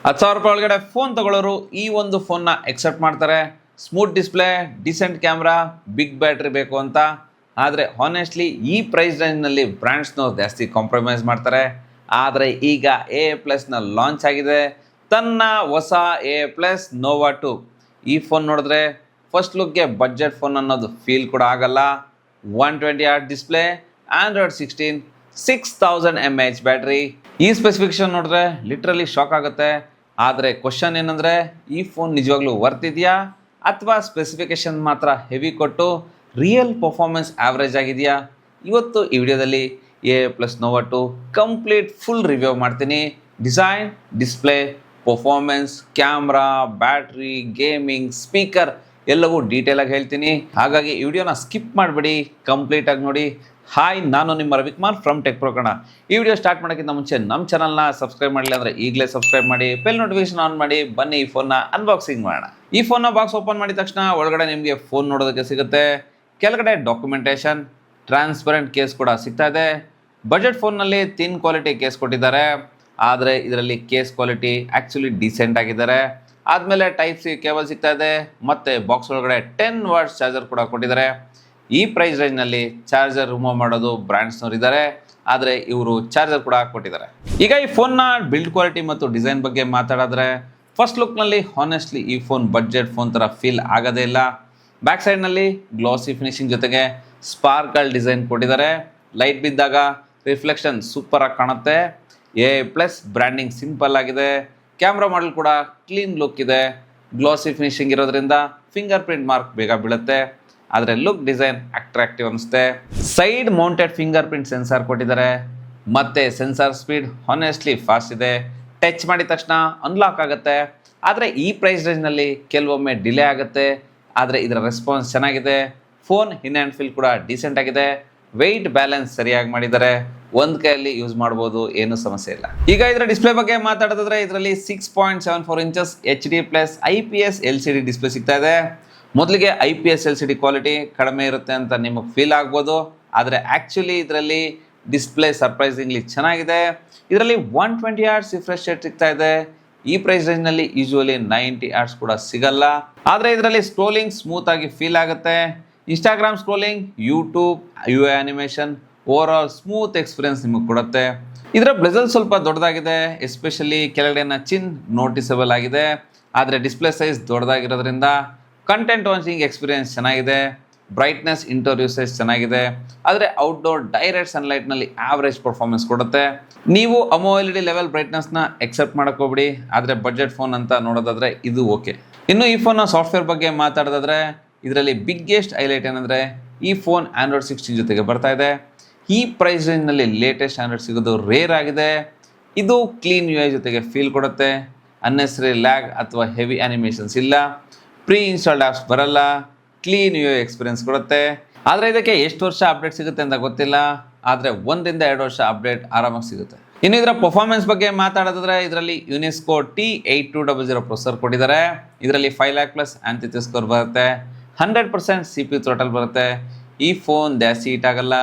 10,000 ರೂಪಾಯಿ ಒಳಗಡೆ ಫೋನ್ ತಗೊಳ್ಳೋರು ಈ ಒಂದು ಫೋನ್ನ ಎಕ್ಸೆಪ್ಟ್ ಮಾಡ್ತಾರೆ. Smooth display, decent camera, big battery ಬೇಕು ಅಂತ. ಆದರೆ ಹಾನೆಸ್ಟ್ಲಿ ಈ ಪ್ರೈಸ್ ರೇಂಜ್ನಲ್ಲಿ ಬ್ರ್ಯಾಂಡ್ಸ್ನವ್ರು ಜಾಸ್ತಿ ಕಾಂಪ್ರಮೈಸ್ ಮಾಡ್ತಾರೆ. ಆದರೆ ಈಗ A+ನ ಲಾಂಚ್ ಆಗಿದೆ, ತನ್ನ ಹೊಸ A+ ನೋವಾ 2. ಈ ಫೋನ್ ನೋಡಿದ್ರೆ ಫಸ್ಟ್ ಲುಕ್ಗೆ ಬಡ್ಜೆಟ್ ಫೋನ್ ಅನ್ನೋದು ಫೀಲ್ ಕೂಡ ಆಗಲ್ಲ. 120Hz display, Android 16, 6000 mAh battery. ಈ ಸ್ಪೆಸಿಫಿಕೇಶನ್ ನೋಡಿದ್ರೆ ಲಿಟ್ರಲಿ ಶಾಕ್ ಆಗುತ್ತೆ. ಆದರೆ ಕ್ವಶನ್ ಏನಂದರೆ, ಈ ಫೋನ್ ನಿಜವಾಗ್ಲೂ ವರ್ತ್ ಇದೆಯಾ ಅಥವಾ ಸ್ಪೆಸಿಫಿಕೇಶನ್ ಮಾತ್ರ ಹೆವಿ ಕೊಟ್ಟು ರಿಯಲ್ ಪರ್ಫಾರ್ಮೆನ್ಸ್ ಆವ್ರೇಜ್ ಆಗಿದೆಯಾ? ಇವತ್ತು ಈ ವಿಡಿಯೋದಲ್ಲಿ A+ Nova 2 complete full review ಮಾಡ್ತೀನಿ. Design, display, performance, camera, battery, gaming, speaker ಎಲ್ಲವೂ ಡೀಟೇಲಾಗಿ ಹೇಳ್ತೀನಿ. ಹಾಗಾಗಿ ಈ ವಿಡಿಯೋನ ಸ್ಕಿಪ್ ಮಾಡಿಬಿಡಿ, ಕಂಪ್ಲೀಟಾಗಿ ನೋಡಿ. ಹಾಯ್, ನಾನು ನಿಮ್ಮ Ravikumar from tech pro Kannada. ಈ ವಿಡಿಯೋ ಸ್ಟಾರ್ಟ್ ಮಾಡೋಕ್ಕಿಂತ ಮುಂಚೆ ನಮ್ಮ ಚಾನಲ್ನ ಸಬ್ಸ್ಕ್ರೈಬ್ ಮಾಡಿಲ್ಲ ಅಂದರೆ ಈಗಲೇ ಸಬ್ಸ್ಕ್ರೈಬ್ ಮಾಡಿ, ಬೆಲ್ ನೋಟಿಫಿಕೇಶನ್ ಆನ್ ಮಾಡಿ. ಬನ್ನಿ ಈ ಫೋನ್ನ ಅನ್ಬಾಕ್ಸಿಂಗ್ ಮಾಡೋಣ. ಈ ಫೋನ್ನ ಬಾಕ್ಸ್ ಓಪನ್ ಮಾಡಿದ ತಕ್ಷಣ ಒಳಗಡೆ ನಿಮಗೆ ಫೋನ್ ನೋಡೋದಕ್ಕೆ ಸಿಗುತ್ತೆ. ಕೆಳಗಡೆ ಡಾಕ್ಯುಮೆಂಟೇಷನ್, ಟ್ರಾನ್ಸ್ಪರೆಂಟ್ ಕೇಸ್ ಕೂಡ ಸಿಗ್ತಾ ಇದೆ. ಬಜೆಟ್ ಫೋನ್ನಲ್ಲಿ ಥಿನ್ ಕ್ವಾಲಿಟಿ ಕೇಸ್ ಕೊಟ್ಟಿದ್ದಾರೆ, ಆದರೆ ಇದರಲ್ಲಿ ಕೇಸ್ ಕ್ವಾಲಿಟಿ ಆ್ಯಕ್ಚುಲಿ ಡಿಸೆಂಟ್ ಆಗಿದ್ದಾರೆ. ಆದಮೇಲೆ ಟೈಪ್-C ಕೇಬಲ್ ಸಿಗ್ತಾ ಇದೆ, ಮತ್ತು ಬಾಕ್ಸ್ ಒಳಗಡೆ 10 ವಾಟ್ಸ್ ಚಾರ್ಜರ್ ಕೂಡ ಕೊಟ್ಟಿದ್ದಾರೆ. ಈ ಪ್ರೈಸ್ ರೇಂಜ್ನಲ್ಲಿ ಚಾರ್ಜರ್ ರಿಮೂವ್ ಮಾಡೋದು ಬ್ರ್ಯಾಂಡ್ಸ್ನವ್ರು ಇದ್ದಾರೆ, ಆದರೆ ಇವರು ಚಾರ್ಜರ್ ಕೂಡ ಕೊಟ್ಟಿದ್ದಾರೆ. ಈಗ ಈ ಫೋನ್ನ ಬಿಲ್ಡ್ ಕ್ವಾಲಿಟಿ ಮತ್ತು ಡಿಸೈನ್ ಬಗ್ಗೆ ಮಾತಾಡಿದ್ರೆ, ಫಸ್ಟ್ ಲುಕ್ನಲ್ಲಿ ಹಾನೆಸ್ಟ್ಲಿ ಈ ಫೋನ್ ಬಡ್ಜೆಟ್ ಫೋನ್ ಥರ ಫೀಲ್ ಆಗೋದೇ ಇಲ್ಲ. ಬ್ಯಾಕ್ ಸೈಡ್ನಲ್ಲಿ ಗ್ಲಾಸಿ ಫಿನಿಶಿಂಗ್ ಜೊತೆಗೆ ಸ್ಪಾರ್ಕಲ್ ಡಿಸೈನ್ ಕೊಟ್ಟಿದ್ದಾರೆ. ಲೈಟ್ ಬಿದ್ದಾಗ ರಿಫ್ಲೆಕ್ಷನ್ ಸೂಪರಾಗಿ ಕಾಣುತ್ತೆ. A+ ಬ್ರ್ಯಾಂಡಿಂಗ್ ಸಿಂಪಲ್ ಆಗಿದೆ. ಕ್ಯಾಮ್ರಾ ಮಾಡೆಲ್ ಕೂಡ ಕ್ಲೀನ್ ಲುಕ್ ಇದೆ. ಗ್ಲಾಸಿ ಫಿನಿಶಿಂಗ್ ಇರೋದ್ರಿಂದ ಫಿಂಗರ್ ಪ್ರಿಂಟ್ ಮಾರ್ಕ್ ಬೇಗ ಬೀಳುತ್ತೆ, ಆದರೆ ಲುಕ್ ಡಿಸೈನ್ ಅಟ್ರಾಕ್ಟಿವ್ ಅನಿಸುತ್ತೆ. Side mounted fingerprint sensor ಕೊಟ್ಟಿದ್ದಾರೆ, ಮತ್ತು ಸೆನ್ಸಾರ್ ಸ್ಪೀಡ್ ಹಾನೆಸ್ಟ್ಲಿ ಫಾಸ್ಟ್ ಇದೆ. ಟಚ್ ಮಾಡಿದ ತಕ್ಷಣ ಅನ್ಲಾಕ್ ಆಗುತ್ತೆ. ಆದರೆ ಈ ಪ್ರೈಸ್ ರೇಂಜ್ನಲ್ಲಿ ಕೆಲವೊಮ್ಮೆ ಡಿಲೇ ಆಗುತ್ತೆ, ಆದರೆ ಇದರ ರೆಸ್ಪಾನ್ಸ್ ಚೆನ್ನಾಗಿದೆ. ಫೋನ್ ಇನ್ ಹ್ಯಾಂಡ್ ಫೀಲ್ ಕೂಡ ಡೀಸೆಂಟ್ ಆಗಿದೆ. ವೆಯ್ಟ್ ಬ್ಯಾಲೆನ್ಸ್ ಸರಿಯಾಗಿ ಮಾಡಿದ್ದಾರೆ, ಒಂದು ಕೈಯಲ್ಲಿ ಯೂಸ್ ಮಾಡ್ಬೋದು, ಏನೂ ಸಮಸ್ಯೆ ಇಲ್ಲ. ಈಗ ಇದರ ಡಿಸ್ಪ್ಲೇ ಬಗ್ಗೆ ಮಾತಾಡಿದ್ರೆ ಇದರಲ್ಲಿ 6.74 inches HD+ IPS LCD display ಸಿಗ್ತಾ ಇದೆ. ಮೊದಲಿಗೆ IPS LCD ಕ್ವಾಲಿಟಿ ಕಡಿಮೆ ಇರುತ್ತೆ ಅಂತ ನಿಮಗೆ ಫೀಲ್ ಆಗ್ಬೋದು, ಆದರೆ ಆ್ಯಕ್ಚುಲಿ ಇದರಲ್ಲಿ ಡಿಸ್ಪ್ಲೇ ಸರ್ಪ್ರೈಸಿಂಗ್ಲಿ ಚೆನ್ನಾಗಿದೆ. ಇದರಲ್ಲಿ 120Hz ರಿಫ್ರೆಶ್ ರೇಟ್ ಸಿಗ್ತಾ ಇದೆ. ಈ ಪ್ರೈಸ್ ರೇಂಜ್ನಲ್ಲಿ ಯೂಶುವಲಿ 90Hz ಕೂಡ ಸಿಗಲ್ಲ, ಆದರೆ ಇದರಲ್ಲಿ ಸ್ಕ್ರೋಲಿಂಗ್ ಸ್ಮೂತ್ ಆಗಿ ಫೀಲ್ ಆಗುತ್ತೆ. Instagram scrolling, YouTube, UI animation, over all smooth experience ನಿಮಗೆ ಕೊಡುತ್ತೆ. ಇದರ ಬ್ಲೆಜಲ್ ಸ್ವಲ್ಪ ದೊಡ್ಡದಾಗಿದೆ, ಎಸ್ಪೆಷಲಿ ಕೆಳಗಡೆನ ಚಿನ್ ನೋಟಿಸಬಲ್ ಆಗಿದೆ. ಆದರೆ ಡಿಸ್ಪ್ಲೇ ಸೈಜ್ ದೊಡ್ಡದಾಗಿರೋದ್ರಿಂದ ಕಂಟೆಂಟ್ ವಾಚಿಂಗ್ ಎಕ್ಸ್ಪೀರಿಯನ್ಸ್ ಚೆನ್ನಾಗಿದೆ. ಬ್ರೈಟ್ನೆಸ್ ಇಂಡೋರ್ ಯೂಸೇಜ್ ಚೆನ್ನಾಗಿದೆ, ಆದರೆ ಔಟ್ಡೋರ್ ಡೈರೆಕ್ಟ್ ಸನ್ಲೈಟ್ನಲ್ಲಿ ಆವ್ರೇಜ್ ಪರ್ಫಾರ್ಮೆನ್ಸ್ ಕೊಡುತ್ತೆ. ನೀವು AMOLED ಲೆವೆಲ್ ಬ್ರೈಟ್ನೆಸ್ನ ಎಕ್ಸೆಪ್ಟ್ ಮಾಡೋಕ್ಕೋಗ್ಬಿಡಿ, ಆದರೆ ಬಡ್ಜೆಟ್ ಫೋನ್ ಅಂತ ನೋಡೋದಾದರೆ ಇದು ಓಕೆ. ಇನ್ನು ಈ ಫೋನ್ನ ಸಾಫ್ಟ್ವೇರ್ ಬಗ್ಗೆ ಮಾತಾಡೋದಾದರೆ ಇದರಲ್ಲಿ ಬಿಗ್ಗೆಸ್ಟ್ ಹೈಲೈಟ್ ಏನಂದರೆ, ಈ ಫೋನ್ ಆಂಡ್ರಾಯ್ಡ್ 16 ಜೊತೆಗೆ ಬರ್ತಾ ಇದೆ. ಈ ಪ್ರೈಸ್ ರೇಂಜ್ನಲ್ಲಿ ಲೇಟೆಸ್ಟ್ ಆಂಡ್ರಾಯ್ಡ್ ಸಿಗೋದು ರೇರ್ ಆಗಿದೆ. ಇದು ಕ್ಲೀನ್ UI ಜೊತೆಗೆ ಫೀಲ್ ಕೊಡುತ್ತೆ. ಅನ್ನೆಸರಿ ಲ್ಯಾಗ್ ಅಥವಾ ಹೆವಿ ಆನಿಮೇಷನ್ಸ್ ಇಲ್ಲ. ಪ್ರೀ ಇನ್ಸ್ಟಾಲ್ಡ್ ಆ್ಯಪ್ಸ್ ಬರಲ್ಲ. ಕ್ಲೀನ್ UI ಎಕ್ಸ್ಪೀರಿಯನ್ಸ್ ಕೊಡುತ್ತೆ. ಆದರೆ ಇದಕ್ಕೆ ಎಷ್ಟು ವರ್ಷ ಅಪ್ಡೇಟ್ ಸಿಗುತ್ತೆ ಅಂತ ಗೊತ್ತಿಲ್ಲ, ಆದರೆ 1 ರಿಂದ 2 ವರ್ಷ ಅಪ್ಡೇಟ್ ಆರಾಮಾಗಿ ಸಿಗುತ್ತೆ. ಇನ್ನು ಇದರ ಪರ್ಫಾರ್ಮೆನ್ಸ್ ಬಗ್ಗೆ ಮಾತಾಡಿದ್ರೆ ಇದರಲ್ಲಿ ಯುನೆಸ್ಕೋ T8200 ಪ್ರೊಸೆಸರ್ ಕೊಟ್ಟಿದ್ದಾರೆ. ಇದರಲ್ಲಿ 5 lakh+ ಆಂಥಿಥಿ ಸ್ಕೋರ್ ಬರುತ್ತೆ. 100% CPU ಥ್ರೋಟಲ್ ಬರುತ್ತೆ. ಈ ಫೋನ್ ಜಾಸ್ತಿ ಹೀಟ್ ಆಗಲ್ಲ.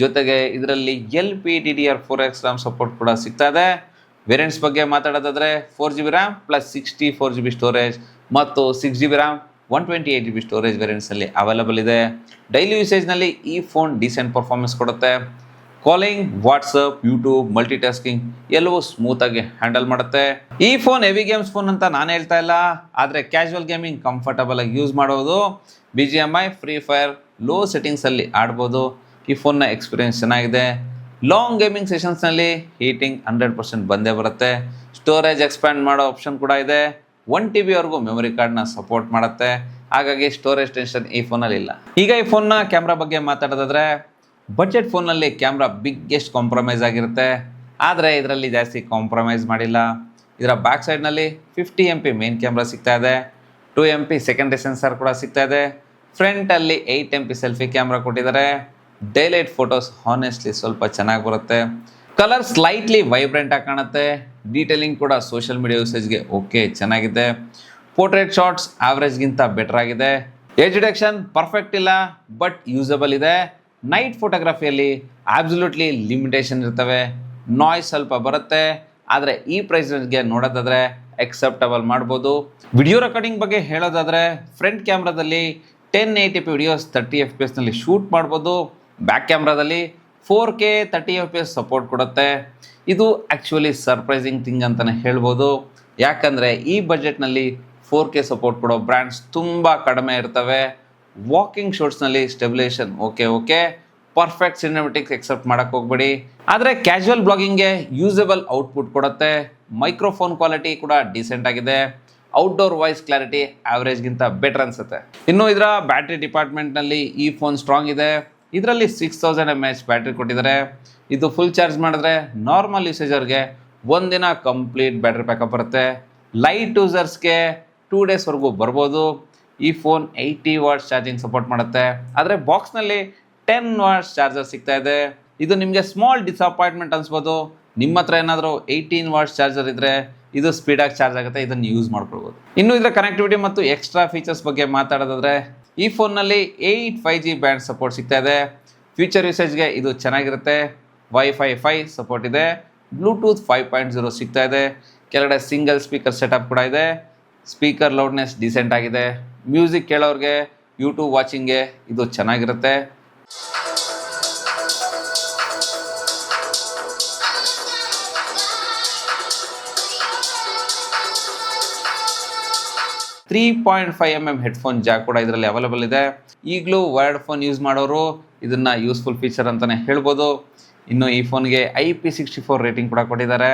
ಜೊತೆಗೆ ಇದರಲ್ಲಿ LPDDR4X RAM ಸಪೋರ್ಟ್ ಕೂಡ ಸಿಗ್ತಾ ಇದೆ. ವೇರಿಯಂಟ್ಸ್ ಬಗ್ಗೆ ಮಾತಾಡೋದಾದರೆ 4GB RAM plus 64GB storage ಮತ್ತು 6GB RAM 128GB ಸ್ಟೋರೇಜ್ ವೇರಿಯಂಟ್ಸಲ್ಲಿ ಅವೈಲಬಲ್ ಇದೆ. ಡೈಲಿ ಯೂಸೇಜ್ನಲ್ಲಿ ಈ ಫೋನ್ ಡೀಸೆಂಟ್ ಪರ್ಫಾರ್ಮೆನ್ಸ್ ಕೊಡುತ್ತೆ. ಕಾಲಿಂಗ್, ವಾಟ್ಸಪ್, ಯೂಟ್ಯೂಬ್, ಮಲ್ಟಿಟಾಸ್ಕಿಂಗ್ ಎಲ್ಲವೂ ಸ್ಮೂತಾಗಿ ಹ್ಯಾಂಡಲ್ ಮಾಡುತ್ತೆ. ಈ ಫೋನ್ ಹೆವಿ ಗೇಮ್ಸ್ ಫೋನ್ ಅಂತ ನಾನು ಹೇಳ್ತಾ ಇಲ್ಲ, ಆದರೆ ಕ್ಯಾಶುವಲ್ ಗೇಮಿಂಗ್ ಕಂಫರ್ಟಬಲ್ ಆಗಿ ಯೂಸ್ ಮಾಡೋದು. BGMI, ಫ್ರೀ ಫೈರ್ ಲೋ ಸೆಟ್ಟಿಂಗ್ಸಲ್ಲಿ ಆಡ್ಬೋದು. ಈ ಫೋನ್ನ ಎಕ್ಸ್ಪೀರಿಯನ್ಸ್ ಚೆನ್ನಾಗಿದೆ. ಲಾಂಗ್ ಗೇಮಿಂಗ್ ಸೆಷನ್ಸ್ನಲ್ಲಿ ಹೀಟಿಂಗ್ 100% ಬಂದೇ ಬರುತ್ತೆ. ಸ್ಟೋರೇಜ್ ಎಕ್ಸ್ಪ್ಯಾಂಡ್ ಮಾಡೋ ಆಪ್ಷನ್ ಕೂಡ ಇದೆ. 1 TBವರೆಗೂ ಮೆಮೊರಿ ಕಾರ್ಡ್ನ ಸಪೋರ್ಟ್ ಮಾಡುತ್ತೆ, ಹಾಗಾಗಿ ಸ್ಟೋರೇಜ್ ಟೆನ್ಷನ್ ಈ ಫೋನಲ್ಲಿ ಇಲ್ಲ. ಈಗ ಈ ಫೋನ್ನ ಕ್ಯಾಮ್ರಾ ಬಗ್ಗೆ ಮಾತಾಡೋದಾದರೆ, ಬಡ್ಜೆಟ್ ಫೋನಲ್ಲಿ ಕ್ಯಾಮ್ರಾ ಬಿಗ್ಗೆಸ್ಟ್ ಕಾಂಪ್ರಮೈಸ್ ಆಗಿರುತ್ತೆ, ಆದರೆ ಇದರಲ್ಲಿ ಜಾಸ್ತಿ ಕಾಂಪ್ರಮೈಸ್ ಮಾಡಿಲ್ಲ. ಇದರ ಬ್ಯಾಕ್ ಸೈಡ್ನಲ್ಲಿ 50 MP ಮೇನ್ ಕ್ಯಾಮ್ರಾ ಸಿಗ್ತಾ ಇದೆ. 2 MP ಸೆಕೆಂಡ್ರಿ ಸೆನ್ಸಾರ್ ಕೂಡ ಸಿಗ್ತಾ ಇದೆ. ಫ್ರಂಟಲ್ಲಿ 8 MP ಸೆಲ್ಫಿ ಕ್ಯಾಮ್ರಾ ಕೊಟ್ಟಿದ್ದಾರೆ. ಡೈಲೈಟ್ ಫೋಟೋಸ್ ಹಾನೆಸ್ಟ್ಲಿ ಸ್ವಲ್ಪ ಚೆನ್ನಾಗಿ ಬರುತ್ತೆ. ಕಲರ್ ಸ್ಲೈಟ್ಲಿ ವೈಬ್ರೆಂಟ್ ಆಗಿ ಕಾಣುತ್ತೆ. ಡೀಟೇಲಿಂಗ್ ಕೂಡ ಸೋಷಿಯಲ್ ಮೀಡಿಯಾ ಯೂಸೇಜ್ಗೆ ಓಕೆ ಚೆನ್ನಾಗಿದೆ. ಪೋರ್ಟ್ರೇಟ್ ಶಾಟ್ಸ್ ಆವ್ರೇಜ್ಗಿಂತ ಬೆಟರ್ ಆಗಿದೆ. ಏಜ್ ಡಿಟೆಕ್ಷನ್ ಪರ್ಫೆಕ್ಟ್ ಇಲ್ಲ, ಬಟ್ ಯೂಸಬಲ್ ಇದೆ. ನೈಟ್ ಫೋಟೋಗ್ರಫಿಯಲ್ಲಿ ಆಬ್ಸಲ್ಯೂಟ್ಲಿ ಲಿಮಿಟೇಷನ್ ಇರ್ತವೆ. ನಾಯ್ಸ್ ಸ್ವಲ್ಪ ಬರುತ್ತೆ, ಆದರೆ ಈ ಪ್ರೈಸ್ಗೆ ನೋಡೋದಾದರೆ ಎಕ್ಸೆಪ್ಟಬಲ್ ಮಾಡ್ಬೋದು. ವಿಡಿಯೋ ರೆಕಾರ್ಡಿಂಗ್ ಬಗ್ಗೆ ಹೇಳೋದಾದರೆ ಫ್ರಂಟ್ ಕ್ಯಾಮ್ರಾದಲ್ಲಿ 1080p ವಿಡಿಯೋಸ್ 30 FPS ನಲ್ಲಿ ಶೂಟ್ ಮಾಡ್ಬೋದು. ಬ್ಯಾಕ್ ಕ್ಯಾಮ್ರಾದಲ್ಲಿ 4K 30 FPS ಸಪೋರ್ಟ್ ಕೊಡುತ್ತೆ. ಇದು ಆ್ಯಕ್ಚುಲಿ ಸರ್ಪ್ರೈಸಿಂಗ್ ಥಿಂಗ್ ಅಂತಲೇ ಹೇಳ್ಬೋದು. ಯಾಕಂದರೆ ಈ ಬಜೆಟ್ನಲ್ಲಿ 4K ಸಪೋರ್ಟ್ ಕೊಡೋ ಬ್ರ್ಯಾಂಡ್ಸ್ ತುಂಬ ಕಡಿಮೆ ಇರ್ತವೆ. ವಾಕಿಂಗ್ ಶೂಟ್ಸ್ನಲ್ಲಿ ಸ್ಟೆಬಿಲೇಷನ್ ಓಕೆ, ಪರ್ಫೆಕ್ಟ್ ಸಿನಿಮೆಟಿಕ್ಸ್ ಎಕ್ಸೆಪ್ಟ್ ಮಾಡೋಕ್ಕೆ ಹೋಗ್ಬೇಡಿ. ಆದರೆ ಕ್ಯಾಶುವಲ್ ಬ್ಲಾಗಿಂಗ್ಗೆ ಯೂಸಬಲ್ ಔಟ್ಪುಟ್ ಕೊಡುತ್ತೆ. ಮೈಕ್ರೋಫೋನ್ ಕ್ವಾಲಿಟಿ ಕೂಡ ಡೀಸೆಂಟ್ ಆಗಿದೆ. ಔಟ್ಡೋರ್ ವಾಯ್ಸ್ ಕ್ಲಾರಿಟಿ ಆವ್ರೇಜ್ಗಿಂತ ಬೆಟರ್ ಅನಿಸುತ್ತೆ. ಇನ್ನು ಇದರ ಬ್ಯಾಟ್ರಿ ಡಿಪಾರ್ಟ್ಮೆಂಟ್ನಲ್ಲಿ ಈ ಫೋನ್ ಸ್ಟ್ರಾಂಗ್ ಇದೆ. ಇದರಲ್ಲಿ 6000 mAh ಬ್ಯಾಟ್ರಿ ಕೊಟ್ಟಿದ್ದಾರೆ. ಇದು ಫುಲ್ ಚಾರ್ಜ್ ಮಾಡಿದ್ರೆ ನಾರ್ಮಲ್ ಯೂಸೇಜರ್ಗೆ ಒಂದಿನ ಕಂಪ್ಲೀಟ್ ಬ್ಯಾಟ್ರಿ ಬ್ಯಾಕಪ್ ಬರುತ್ತೆ. ಲೈಟ್ ಯೂಸರ್ಸ್ಗೆ 2 ಡೇಸ್ವರೆಗೂ ಬರ್ಬೋದು. ಈ ಫೋನ್ 80 ವಾಟ್ಸ್ ಚಾರ್ಜಿಂಗ್ ಸಪೋರ್ಟ್ ಮಾಡುತ್ತೆ. ಆದರೆ ಬಾಕ್ಸ್ನಲ್ಲಿ 10 ವಾಟ್ಸ್ ಚಾರ್ಜರ್ ಸಿಗ್ತಾ ಇದೆ. ಇದು ನಿಮಗೆ ಸ್ಮಾಲ್ ಡಿಸಪಾಯಿಂಟ್ಮೆಂಟ್ ಅನ್ಸ್ಬೋದು. ನಿಮ್ಮ ಹತ್ರ ಏನಾದರೂ 18 ವಾಟ್ಸ್ ಚಾರ್ಜರ್ ಇದ್ದರೆ ಇದು ಸ್ಪೀಡಾಗಿ ಚಾರ್ಜ್ ಆಗುತ್ತೆ, ಇದನ್ನು ಯೂಸ್ ಮಾಡ್ಕೊಳ್ಬೋದು. ಇನ್ನು ಇದರ ಕನೆಕ್ಟಿವಿಟಿ ಮತ್ತು ಎಕ್ಸ್ಟ್ರಾ ಫೀಚರ್ಸ್ ಬಗ್ಗೆ ಮಾತಾಡೋದಾದರೆ ಈ ಫೋನ್ನಲ್ಲಿ 8 5G ಬ್ಯಾಂಡ್ ಸಪೋರ್ಟ್ ಸಿಗ್ತಾ ಇದೆ. ಫ್ಯೂಚರ್ ಯೂಸೇಜ್ಗೆ ಇದು ಚೆನ್ನಾಗಿರುತ್ತೆ. ವೈಫೈ 5 ಸಪೋರ್ಟ್ ಇದೆ. ಬ್ಲೂಟೂತ್ 5.0 ಸಿಗ್ತಾ ಇದೆ. ಕೆಳಗಡೆ ಸಿಂಗಲ್ ಸ್ಪೀಕರ್ ಸೆಟಪ್ ಕೂಡ ಇದೆ. ಸ್ಪೀಕರ್ ಲೌಡ್ನೆಸ್ ಡೀಸೆಂಟ್ ಆಗಿದೆ. ಮ್ಯೂಸಿಕ್ ಕೇಳೋರಿಗೆ ಯೂಟ್ಯೂಬ್ ವಾಚಿಂಗ್ಗೆ ಇದು ಚೆನ್ನಾಗಿರುತ್ತೆ. .5mm ಹೆಡ್ಫೋನ್ ಜಾಕ್ ಕೂಡ ಇದರಲ್ಲಿ ಅವೈಲೇಬಲ್ ಇದೆ. ಈಗಲೂ ವರ್ಡ್ ಫೋನ್ ಯೂಸ್ ಮಾಡೋರು ಇದನ್ನು ಯೂಸ್ಫುಲ್ ಫೀಚರ್ ಅಂತಲೇ ಹೇಳ್ಬೋದು. ಇನ್ನು ಈ ಫೋನ್ಗೆ IP64 ರೇಟಿಂಗ್ ಕೂಡ ಕೊಟ್ಟಿದ್ದಾರೆ.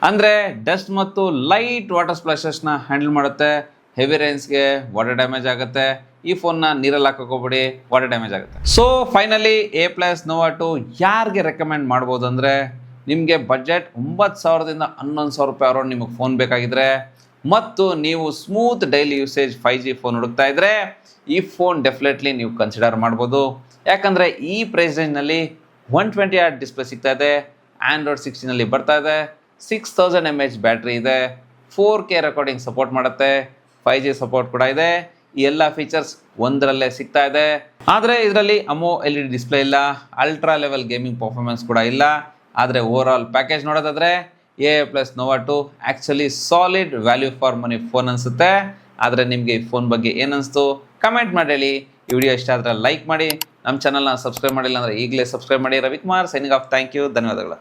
ಅಂದರೆ ಡಸ್ಟ್ ಮತ್ತು ಲೈಟ್ ವಾಟರ್ ಸ್ಪ್ಲಾಶಸ್ನ ಹ್ಯಾಂಡಲ್ ಮಾಡುತ್ತೆ. ಹೆವಿ ರೈನ್ಸ್ಗೆ ವಾಟರ್ ಡ್ಯಾಮೇಜ್ ಆಗುತ್ತೆ. ಈ ಫೋನ್ನ ನೀರಲ್ಲಿ ಹಾಕೋಬೇಡಿ, ವಾಟರ್ ಡ್ಯಾಮೇಜ್ ಆಗುತ್ತೆ. ಸೊ ಫೈನಲಿ A+ Nova 2 ಯಾರಿಗೆ ರೆಕಮೆಂಡ್ ಮಾಡ್ಬೋದು ಅಂದರೆ ನಿಮಗೆ ಬಜೆಟ್ 9000ದಿಂದ 11000 ರೂಪಾಯಿ ಅರೌಂಡ್ ನಿಮಗೆ ಫೋನ್ ಬೇಕಾಗಿದ್ರೆ ಮತ್ತು ನೀವು smooth daily usage 5G phone ಹುಡುಕ್ತಾ ಇದ್ದರೆ ಈ ಫೋನ್ ಡೆಫಿನೆಟ್ಲಿ ನೀವು ಕನ್ಸಿಡರ್ ಮಾಡ್ಬೋದು. ಯಾಕಂದರೆ ಈ ಪ್ರೈಸ್ ರೇಂಜ್ನಲ್ಲಿ 120Hz ಡಿಸ್ಪ್ಲೇ ಸಿಗ್ತಾ ಇದೆ. Android 16ನಲ್ಲಿ ಬರ್ತಾ ಇದೆ. 6000 mAh ಬ್ಯಾಟ್ರಿ ಇದೆ. 4K ರೆಕಾರ್ಡಿಂಗ್ ಸಪೋರ್ಟ್ ಮಾಡುತ್ತೆ. 5G ಸಪೋರ್ಟ್ ಕೂಡ ಇದೆ. ಈ ಎಲ್ಲ ಫೀಚರ್ಸ್ ಒಂದರಲ್ಲೇ ಸಿಗ್ತಾ ಇದೆ. ಆದರೆ ಇದರಲ್ಲಿ AMOLED ಡಿಸ್ಪ್ಲೇ ಇಲ್ಲ. ಅಲ್ಟ್ರಾ ಲೆವೆಲ್ ಗೇಮಿಂಗ್ ಪರ್ಫಾರ್ಮೆನ್ಸ್ ಕೂಡ ಇಲ್ಲ. ಆದರೆ ಓವರ್ ಆಲ್ ಪ್ಯಾಕೇಜ್ ನೋಡೋದಾದರೆ A+ Nova 2 actually solid value for money phone ಅನಿಸುತ್ತೆ. ಆದರೆ ನಿಮಗೆ ಈ ಫೋನ್ ಬಗ್ಗೆ ಏನನ್ನಿಸ್ತು ಕಮೆಂಟ್ ಮಾಡಿ ಹೇಳಿ. ಈ ವಿಡಿಯೋ ಇಷ್ಟ ಆದರೆ ಲೈಕ್ ಮಾಡಿ. ನಮ್ಮ ಚಾನಲ್ನ ಸಬ್ಸ್ಕ್ರೈಬ್ ಮಾಡಿಲ್ಲ ಅಂದರೆ ಈಗಲೇ ಸಬ್ಸ್ಕ್ರೈಬ್ ಮಾಡಿ. Ravikumar signing off. Thank you, ಧನ್ಯವಾದಗಳು.